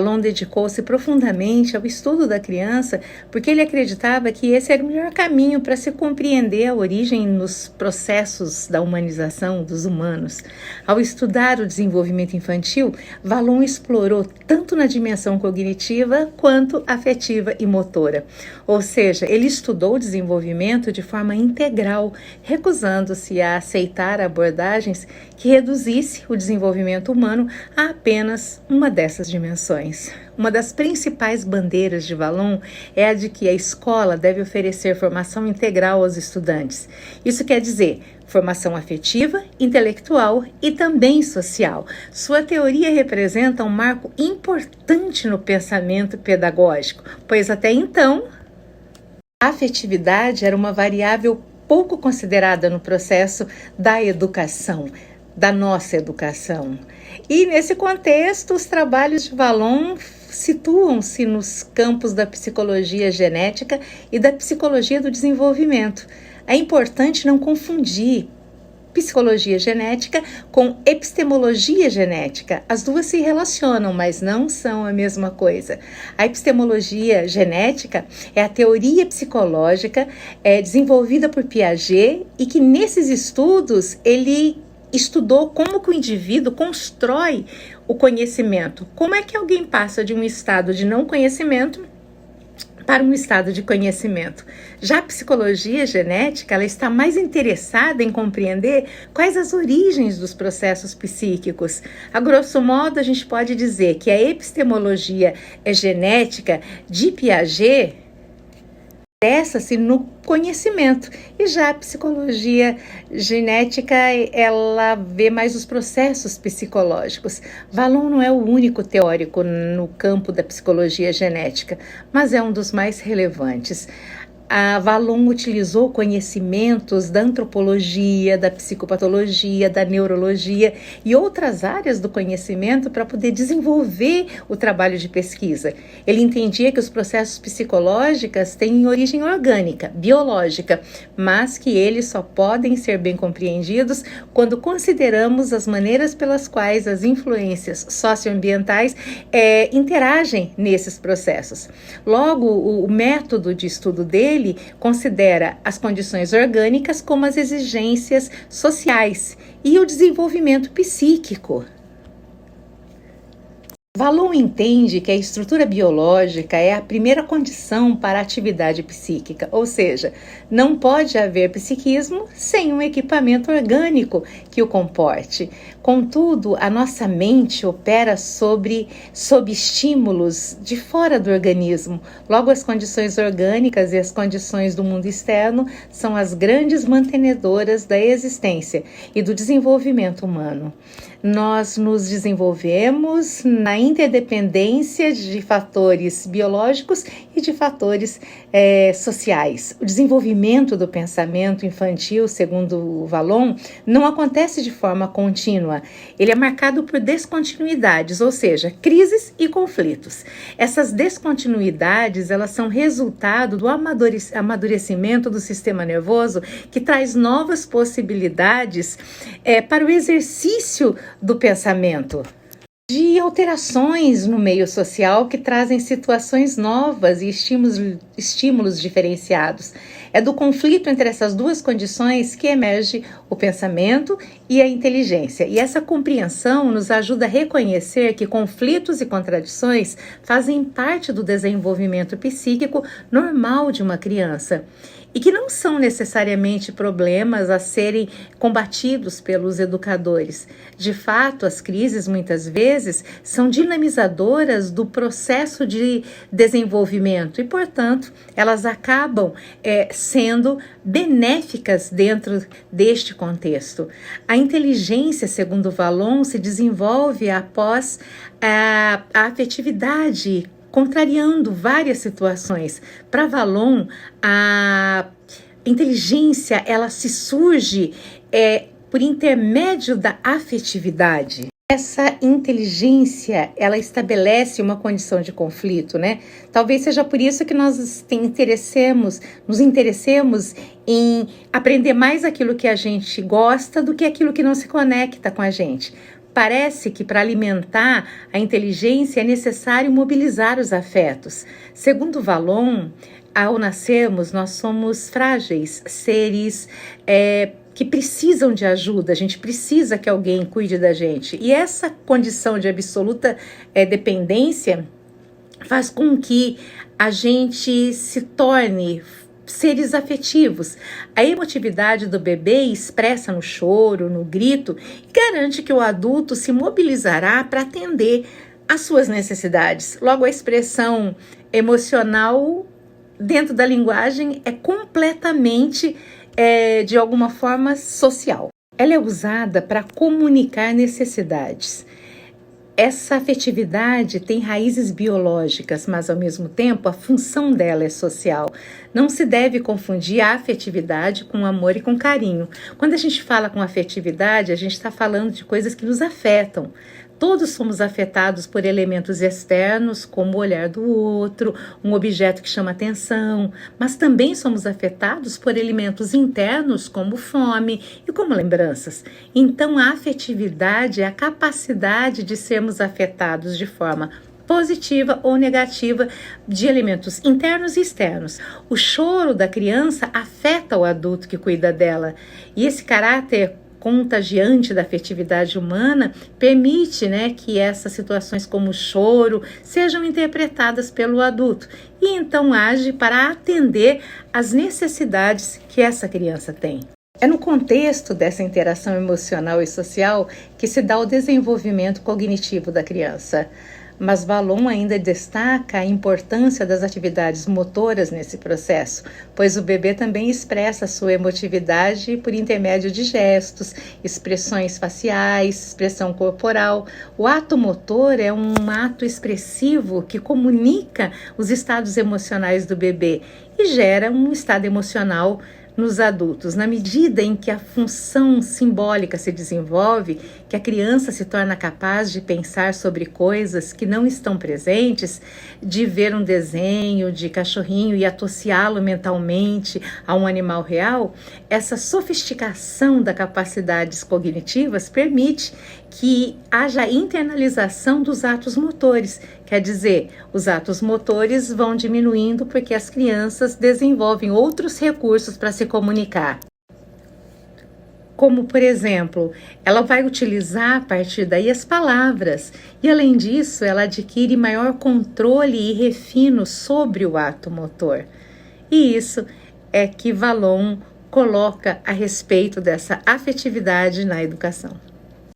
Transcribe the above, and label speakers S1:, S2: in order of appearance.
S1: Valon dedicou-se profundamente ao estudo da criança porque ele acreditava que esse era o melhor caminho para se compreender a origem nos processos da humanização dos humanos. Ao estudar o desenvolvimento infantil, Valon explorou tanto na dimensão cognitiva quanto afetiva e motora. Ou seja, ele estudou o desenvolvimento de forma integral, recusando-se a aceitar abordagens que reduzisse o desenvolvimento humano a apenas uma dessas dimensões. Uma das principais bandeiras de Valon é a de que a escola deve oferecer formação integral aos estudantes. Isso quer dizer formação afetiva, intelectual e também social. Sua teoria representa um marco importante no pensamento pedagógico, pois até então a afetividade era uma variável pouco considerada no processo da educação, da nossa educação. E nesse contexto, os trabalhos de Valon situam-se nos campos da psicologia genética e da psicologia do desenvolvimento. É importante não confundir psicologia genética com epistemologia genética. As duas se relacionam, mas não são a mesma coisa. A epistemologia genética é a teoria psicológica desenvolvida por Piaget e que nesses estudos ele estudou como que o indivíduo constrói o conhecimento. Como é que alguém passa de um estado de não conhecimento para um estado de conhecimento. Já a psicologia genética, ela está mais interessada em compreender quais as origens dos processos psíquicos. A grosso modo, a gente pode dizer que a epistemologia genética de Piaget interessa-se no conhecimento, e já a psicologia genética, ela vê mais os processos psicológicos. Valon não é o único teórico no campo da psicologia genética, mas é um dos mais relevantes. A Valon utilizou conhecimentos da antropologia, da psicopatologia, da neurologia e outras áreas do conhecimento para poder desenvolver o trabalho de pesquisa. Ele entendia que os processos psicológicos têm origem orgânica, biológica, mas que eles só podem ser bem compreendidos quando consideramos as maneiras pelas quais as influências socioambientais interagem nesses processos. Logo, o método de estudo dele considera as condições orgânicas como as exigências sociais e o desenvolvimento psíquico. Valon entende que a estrutura biológica é a primeira condição para a atividade psíquica, ou seja, não pode haver psiquismo sem um equipamento orgânico que o comporte. Contudo, a nossa mente opera sob estímulos de fora do organismo. Logo, as condições orgânicas e as condições do mundo externo são as grandes mantenedoras da existência e do desenvolvimento humano. Nós nos desenvolvemos na interdependência de fatores biológicos e de fatores sociais. O desenvolvimento do pensamento infantil, segundo Valon, não acontece de forma contínua. Ele é marcado por descontinuidades, ou seja, crises e conflitos. Essas descontinuidades, elas são resultado do amadurecimento do sistema nervoso, que traz novas possibilidades para o exercício do pensamento, de alterações no meio social que trazem situações novas e estímulos diferenciados. É do conflito entre essas duas condições que emerge o pensamento e a inteligência. E essa compreensão nos ajuda a reconhecer que conflitos e contradições fazem parte do desenvolvimento psíquico normal de uma criança e que não são necessariamente problemas a serem combatidos pelos educadores. De fato, as crises muitas vezes são dinamizadoras do processo de desenvolvimento e, portanto, elas acabam sendo benéficas dentro deste contexto. A inteligência, segundo Valon, se desenvolve após a afetividade, contrariando várias situações. Para Valon, a inteligência ela se surge por intermédio da afetividade. Essa inteligência, ela estabelece uma condição de conflito, né? Talvez seja por isso que nós nos interessemos em aprender mais aquilo que a gente gosta do que aquilo que não se conecta com a gente. parece que para alimentar a inteligência é necessário mobilizar os afetos. Segundo Vallon, ao nascermos, nós somos frágeis, seres que precisam de ajuda, a gente precisa que alguém cuide da gente. E essa condição de absoluta dependência faz com que a gente se torne seres afetivos. A emotividade do bebê expressa no choro, no grito, e garante que o adulto se mobilizará para atender às suas necessidades. Logo, a expressão emocional dentro da linguagem é completamente, de alguma forma, social. Ela é usada para comunicar necessidades. Essa afetividade tem raízes biológicas, mas ao mesmo tempo a função dela é social. Não se deve confundir a afetividade com amor e com carinho. Quando a gente fala com afetividade, a gente está falando de coisas que nos afetam. Todos somos afetados por elementos externos, como o olhar do outro, um objeto que chama atenção, mas também somos afetados por elementos internos, como fome e como lembranças. Então, a afetividade é a capacidade de sermos afetados de forma positiva ou negativa de elementos internos e externos. O choro da criança afeta o adulto que cuida dela, e esse caráter contagiante da afetividade humana permite, que essas situações como o choro sejam interpretadas pelo adulto e então age para atender às necessidades que essa criança tem. É no contexto dessa interação emocional e social que se dá o desenvolvimento cognitivo da criança. Mas Vallon ainda destaca a importância das atividades motoras nesse processo, pois o bebê também expressa sua emotividade por intermédio de gestos, expressões faciais, expressão corporal. O ato motor é um ato expressivo que comunica os estados emocionais do bebê e gera um estado emocional nos adultos. Na medida em que a função simbólica se desenvolve, que a criança se torna capaz de pensar sobre coisas que não estão presentes, de ver um desenho de cachorrinho e associá-lo mentalmente a um animal real, essa sofisticação das capacidades cognitivas permite que haja internalização dos atos motores. Quer dizer, os atos motores vão diminuindo porque as crianças desenvolvem outros recursos para se comunicar. Como, por exemplo, ela vai utilizar a partir daí as palavras e, além disso, ela adquire maior controle e refino sobre o ato motor. E isso é que Vallon coloca a respeito dessa afetividade na educação.